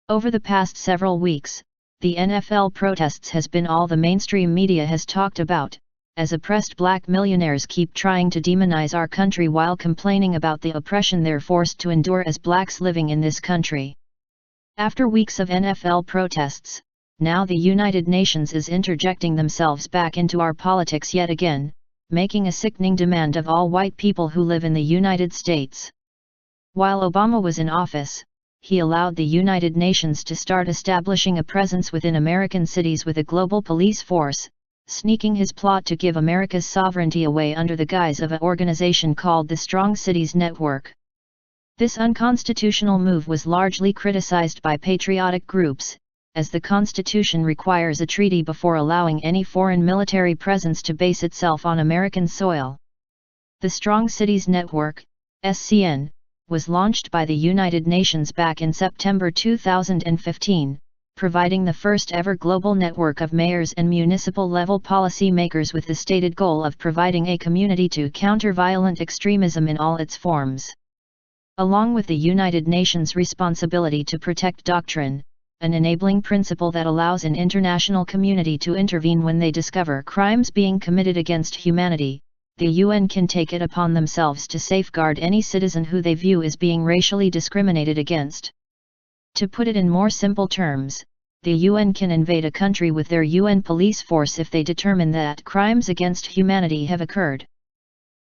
Over the past several weeks, the NFL protests has been all the mainstream media has talked about, as oppressed black millionaires keep trying to demonize our country while complaining about the oppression they're forced to endure as blacks living in this country. After weeks of NFL protests, now the United Nations is interjecting themselves back into our politics yet again, making a sickening demand of all white people who live in the United States. While Obama was in office, he allowed the United Nations to start establishing a presence within American cities with a global police force, sneaking his plot to give America's sovereignty away under the guise of an organization called the Strong Cities Network. This unconstitutional move was largely criticized by patriotic groups, as the Constitution requires a treaty before allowing any foreign military presence to base itself on American soil. The Strong Cities Network, SCN, was launched by the United Nations back in September 2015, providing the first-ever global network of mayors and municipal-level policy makers with the stated goal of providing a community to counter violent extremism in all its forms. Along with the United Nations' responsibility to protect doctrine, an enabling principle that allows an international community to intervene when they discover crimes being committed against humanity, the UN can take it upon themselves to safeguard any citizen who they view as being racially discriminated against. To put it in more simple terms, the UN can invade a country with their UN police force if they determine that crimes against humanity have occurred.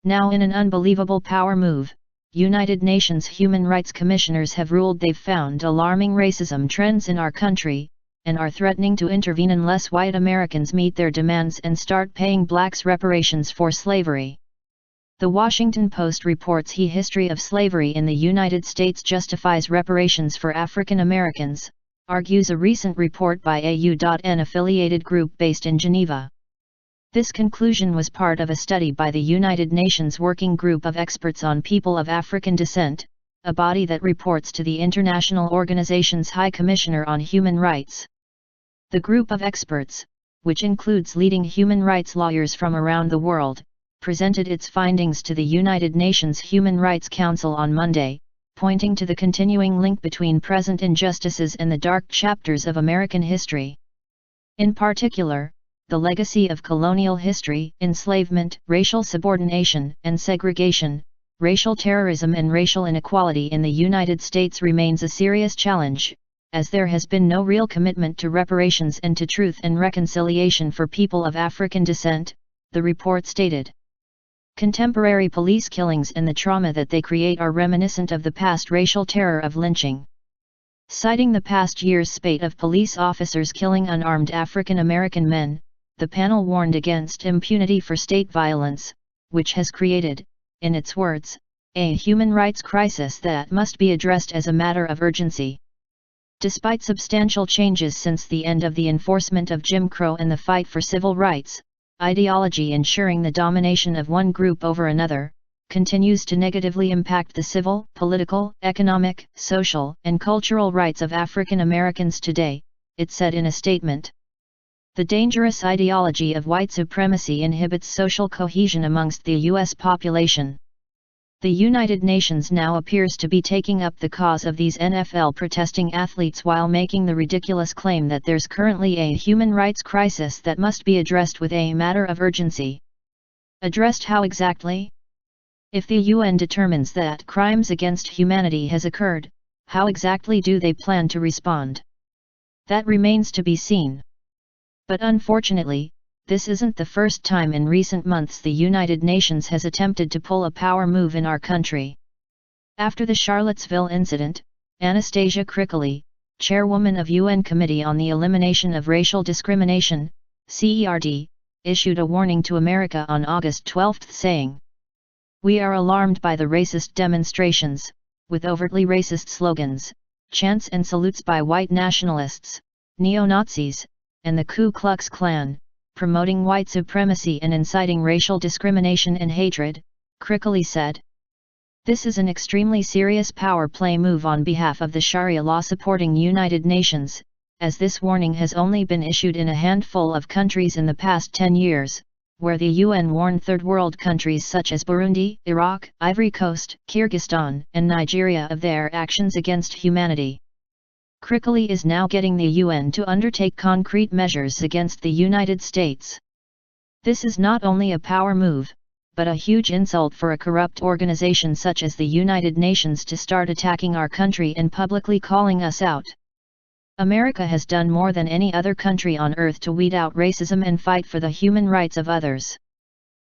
Now, in an unbelievable power move, United Nations human rights commissioners have ruled they've found alarming racism trends in our country, and are threatening to intervene unless white Americans meet their demands and start paying blacks reparations for slavery. The Washington Post reports the history of slavery in the United States justifies reparations for African Americans, argues a recent report by a UN affiliated group based in Geneva. This conclusion was part of a study by the United Nations Working Group of Experts on People of African Descent, a body that reports to the International Organization's High Commissioner on Human Rights. The group of experts, which includes leading human rights lawyers from around the world, presented its findings to the United Nations Human Rights Council on Monday, pointing to the continuing link between present injustices and the dark chapters of American history. In particular, the legacy of colonial history, enslavement, racial subordination and segregation, racial terrorism and racial inequality in the United States remains a serious challenge, as there has been no real commitment to reparations and to truth and reconciliation for people of African descent, the report stated. Contemporary police killings and the trauma that they create are reminiscent of the past racial terror of lynching. Citing the past year's spate of police officers killing unarmed African American men, the panel warned against impunity for state violence, which has created, in its words, a human rights crisis that must be addressed as a matter of urgency. Despite substantial changes since the end of the enforcement of Jim Crow and the fight for civil rights, ideology ensuring the domination of one group over another, continues to negatively impact the civil, political, economic, social, and cultural rights of African Americans today, it said in a statement. The dangerous ideology of white supremacy inhibits social cohesion amongst the U.S. population. The United Nations now appears to be taking up the cause of these NFL protesting athletes while making the ridiculous claim that there's currently a human rights crisis that must be addressed with a matter of urgency. Addressed how exactly? If the UN determines that crimes against humanity has occurred, how exactly do they plan to respond? That remains to be seen. But unfortunately, this isn't the first time in recent months the United Nations has attempted to pull a power move in our country. After the Charlottesville incident, Anastasia Crickley, chairwoman of UN Committee on the Elimination of Racial Discrimination, CERD, issued a warning to America on August 12 saying, "We are alarmed by the racist demonstrations, with overtly racist slogans, chants and salutes by white nationalists, neo-Nazis, and the Ku Klux Klan, promoting white supremacy and inciting racial discrimination and hatred," Crickley said. This is an extremely serious power play move on behalf of the Sharia law-supporting United Nations, as this warning has only been issued in a handful of countries in the past 10 years, where the UN warned third world countries such as Burundi, Iraq, Ivory Coast, Kyrgyzstan, and Nigeria of their actions against humanity. crickly is now getting the UN to undertake concrete measures against the United States. This is not only a power move, but a huge insult for a corrupt organization such as the United Nations to start attacking our country and publicly calling us out. America has done more than any other country on earth to weed out racism and fight for the human rights of others.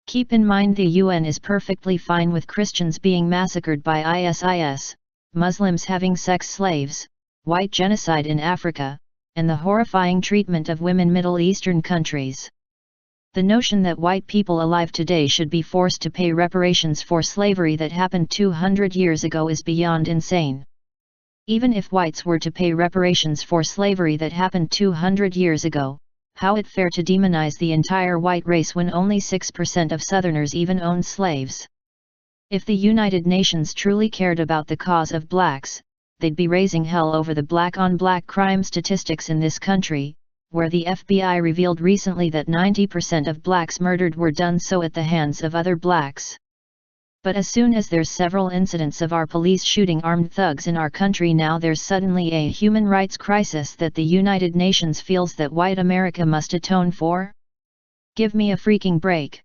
Keep in mind the UN is perfectly fine with Christians being massacred by ISIS, Muslims having sex slaves, white genocide in Africa, and the horrifying treatment of women in Middle Eastern countries. The notion that white people alive today should be forced to pay reparations for slavery that happened 200 years ago is beyond insane. Even if whites were to pay reparations for slavery that happened 200 years ago, how it fair to demonize the entire white race when only 6% of Southerners even owned slaves? If the United Nations truly cared about the cause of blacks, they'd be raising hell over the black-on-black crime statistics in this country, where the FBI revealed recently that 90% of blacks murdered were done so at the hands of other blacks. But as soon as there's several incidents of our police shooting armed thugs in our country, now there's suddenly a human rights crisis that the United Nations feels that white America must atone for? Give me a freaking break.